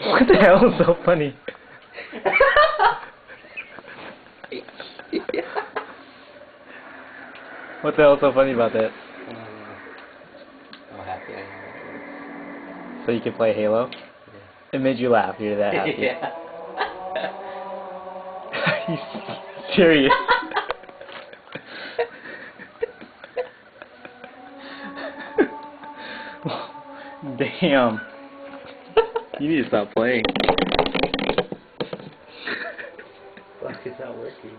What the hell is so funny? What the hell is so funny about that? I'm happy I am. So you can play Halo? Yeah. It made you laugh. You're that happy. Yeah. Are you serious? Damn. You need to stop playing. Fuck, it's not working.